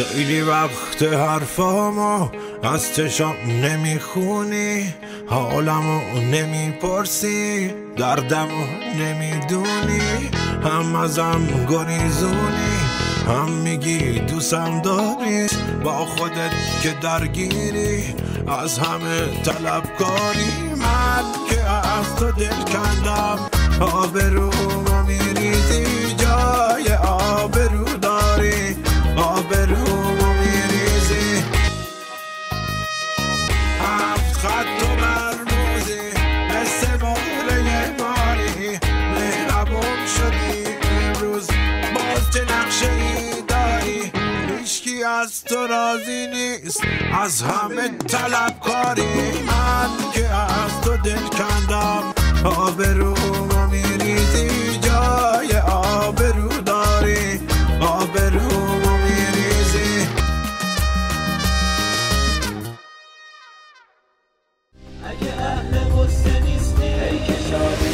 خیلی وقت حرفامو از چشام نمیخونی، حالمو نمیپرسی، دردمو نمیدونی، هم ازم گریزونی، هم میگی دوستم داری، با خودت که درگیری، از همه طلبکاری. من که از تو دل کندم، آبرومو میریزی، جای آبرو داری، آبرومو میریزی. هفت خط و مرموزی، مثل باله ماری، مهربون شدی امروز، باز چه نقشه ای داری؟ هیچکی از تو راضی نیست، از همه طلبکاری. من که از تو دل کندم، آبرومو میریزی، جای آبرو داری، آبرومو میریزی. اگه اهل قصه نیستی ای که شاد